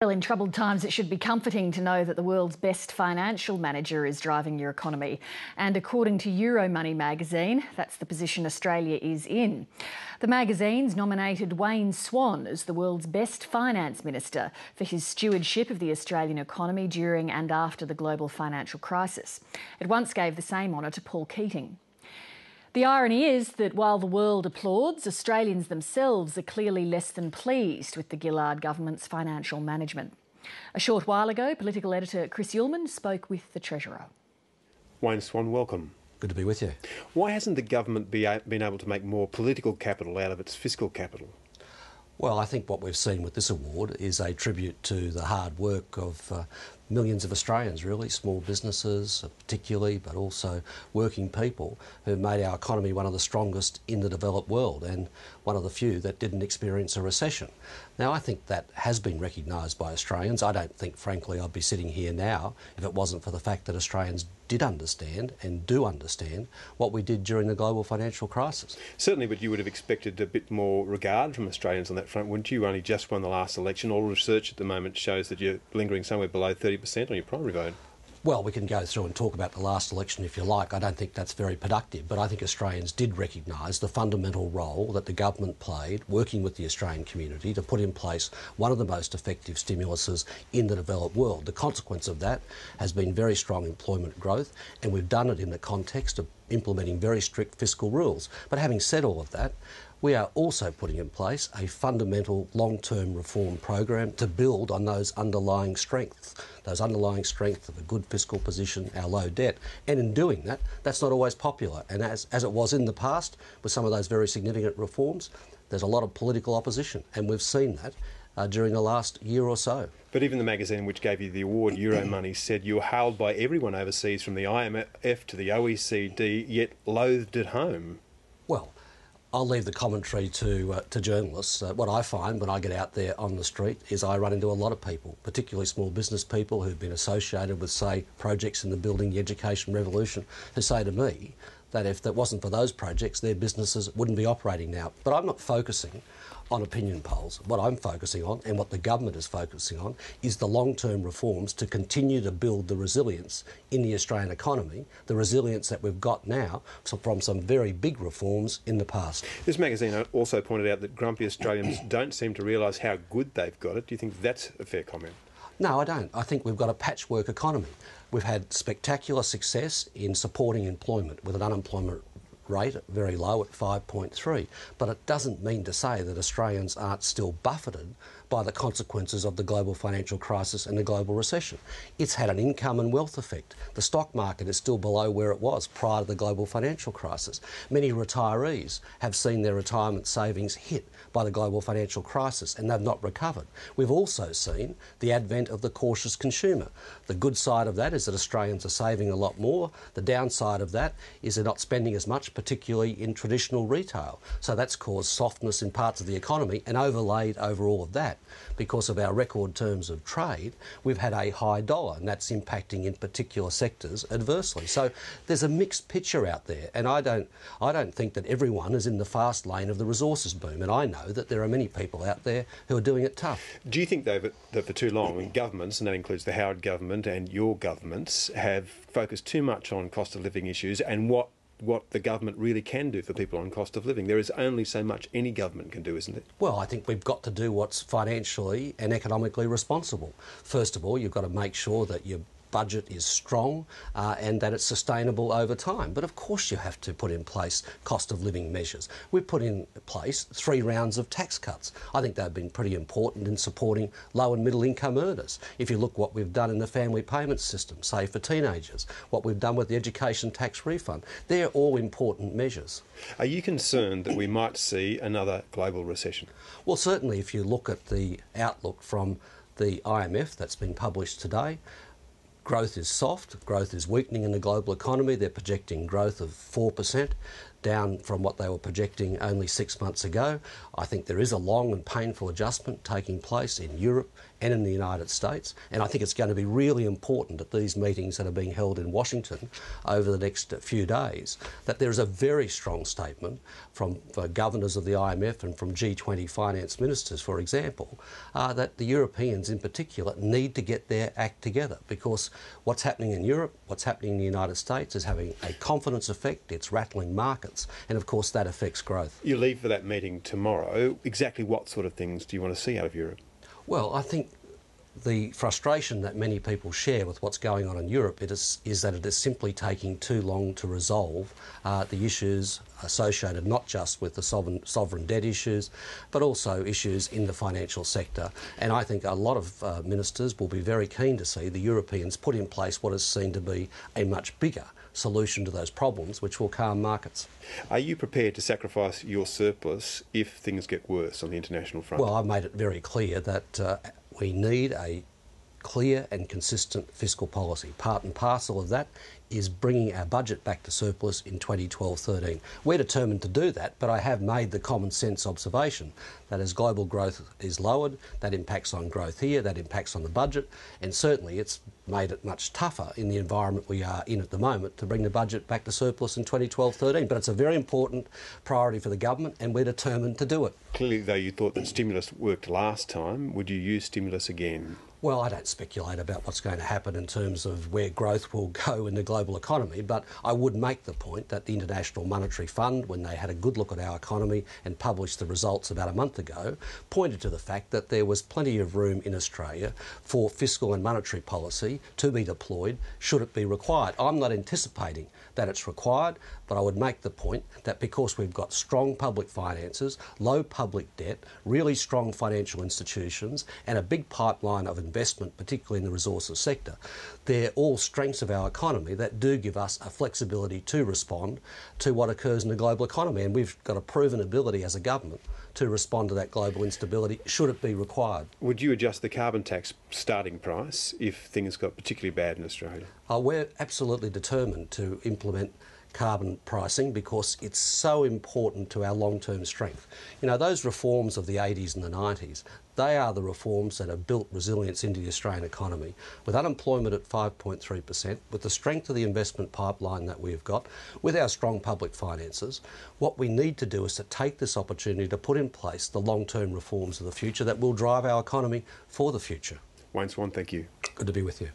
Well, in troubled times, it should be comforting to know that the world's best financial manager is driving your economy. And according to Euromoney magazine, that's the position Australia is in. The magazine's nominated Wayne Swan as the world's best finance minister for his stewardship of the Australian economy during and after the global financial crisis. It once gave the same honour to Paul Keating. The irony is that while the world applauds, Australians themselves are clearly less than pleased with the Gillard government's financial management. A short while ago, political editor Chris Uhlmann spoke with the Treasurer. Wayne Swan, welcome. Good to be with you. Why hasn't the government been able to make more political capital out of its fiscal capital? Well, I think what we've seen with this award is a tribute to the hard work of millions of Australians, really, small businesses particularly, but also working people who made our economy one of the strongest in the developed world and one of the few that didn't experience a recession. Now, I think that has been recognised by Australians. I don't think, frankly, I'd be sitting here now if it wasn't for the fact that Australians did understand and do understand what we did during the global financial crisis. Certainly, but you would have expected a bit more regard from Australians on that front, wouldn't you? You only just won the last election. All research at the moment shows that you're lingering somewhere below 30% on your primary vote. Well, we can go through and talk about the last election if you like. I don't think that's very productive, but I think Australians did recognise the fundamental role that the government played working with the Australian community to put in place one of the most effective stimuluses in the developed world. The consequence of that has been very strong employment growth, and we've done it in the context of implementing very strict fiscal rules. But having said all of that, we are also putting in place a fundamental long-term reform program to build on those underlying strengths of a good fiscal position, our low debt. And in doing that, that's not always popular. And as it was in the past with some of those very significant reforms, there's a lot of political opposition. And we've seen that during the last year or so. But even the magazine which gave you the award, Euromoney, said you were hailed by everyone overseas from the IMF to the OECD, yet loathed at home. Well, I'll leave the commentary to journalists. What I find when I get out there on the street is I run into a lot of people, particularly small business people who've been associated with, say, projects in the building the education revolution, who say to me that if it wasn't for those projects, their businesses wouldn't be operating now. But I'm not focusing on opinion polls. What I'm focusing on, and what the government is focusing on, is the long-term reforms to continue to build the resilience in the Australian economy, the resilience that we've got now from some very big reforms in the past. This magazine also pointed out that grumpy Australians don't seem to realise how good they've got it. Do you think that's a fair comment? No, I don't. I think we've got a patchwork economy. We've had spectacular success in supporting employment with an unemployment rate very low at 5.3, but it doesn't mean to say that Australians aren't still buffeted by the consequences of the global financial crisis and the global recession. It's had an income and wealth effect. The stock market is still below where it was prior to the global financial crisis. Many retirees have seen their retirement savings hit by the global financial crisis and they've not recovered. We've also seen the advent of the cautious consumer. The good side of that is that Australians are saving a lot more. The downside of that is they're not spending as much, particularly in traditional retail. So that's caused softness in parts of the economy, and overlaid over all of that, because of our record terms of trade, we've had a high dollar, and that's impacting in particular sectors adversely. So there's a mixed picture out there, and I don't think that everyone is in the fast lane of the resources boom, and I know that there are many people out there who are doing it tough. Do you think, though, that for too long, governments, and that includes the Howard government and your governments, have focused too much on cost of living issues and what the government really can do for people on cost of living? There is only so much any government can do, isn't it? Well, I think we've got to do what's financially and economically responsible. First of all, you've got to make sure that your budget is strong and that it's sustainable over time. But of course you have to put in place cost of living measures. We've put in place 3 rounds of tax cuts. I think they've been pretty important in supporting low and middle income earners. If you look what we've done in the family payment system, say for teenagers, what we've done with the education tax refund, they're all important measures. Are you concerned that we might see another global recession? Well, certainly if you look at the outlook from the IMF that's been published today, growth is soft, growth is weakening in the global economy. They're projecting growth of 4%. down from what they were projecting only 6 months ago. I think there is a long and painful adjustment taking place in Europe and in the United States, and I think it's going to be really important at these meetings that are being held in Washington over the next few days that there is a very strong statement from governors of the IMF and from G20 finance ministers, for example, that the Europeans in particular need to get their act together, because what's happening in Europe, what's happening in the United States is having a confidence effect, it's rattling markets, and of course that affects growth. You leave for that meeting tomorrow. Exactly what sort of things do you want to see out of Europe? Well, I think the frustration that many people share with what's going on in Europe is that it is simply taking too long to resolve the issues associated not just with the sovereign debt issues, but also issues in the financial sector. And I think a lot of ministers will be very keen to see the Europeans put in place what is seen to be a much bigger solution to those problems, which will calm markets. Are you prepared to sacrifice your surplus if things get worse on the international front? Well, I've made it very clear that we need a clear and consistent fiscal policy. Part and parcel of that is bringing our budget back to surplus in 2012-13. We're determined to do that, but I have made the common sense observation that as global growth is lowered, that impacts on growth here, that impacts on the budget, and certainly it's made it much tougher in the environment we are in at the moment to bring the budget back to surplus in 2012-13. But it's a very important priority for the government, and we're determined to do it. Clearly, though, you thought that stimulus worked last time. Would you use stimulus again? Well, I don't speculate about what's going to happen in terms of where growth will go in the global economy, but I would make the point that the International Monetary Fund, when they had a good look at our economy and published the results about a month ago, pointed to the fact that there was plenty of room in Australia for fiscal and monetary policy to be deployed should it be required. I'm not anticipating that it's required, but I would make the point that because we've got strong public finances, low public debt, really strong financial institutions, and a big pipeline of investment, particularly in the resources sector, they're all strengths of our economy that do give us a flexibility to respond to what occurs in the global economy. And we've got a proven ability as a government to respond to that global instability should it be required. Would you adjust the carbon tax starting price if things got particularly bad in Australia? We're absolutely determined to implement carbon pricing because it's so important to our long-term strength. You know, those reforms of the 80s and the 90s, they are the reforms that have built resilience into the Australian economy. With unemployment at 5.3%, with the strength of the investment pipeline that we've got, with our strong public finances, what we need to do is to take this opportunity to put in place the long-term reforms of the future that will drive our economy for the future. Wayne Swan, thank you. Good to be with you.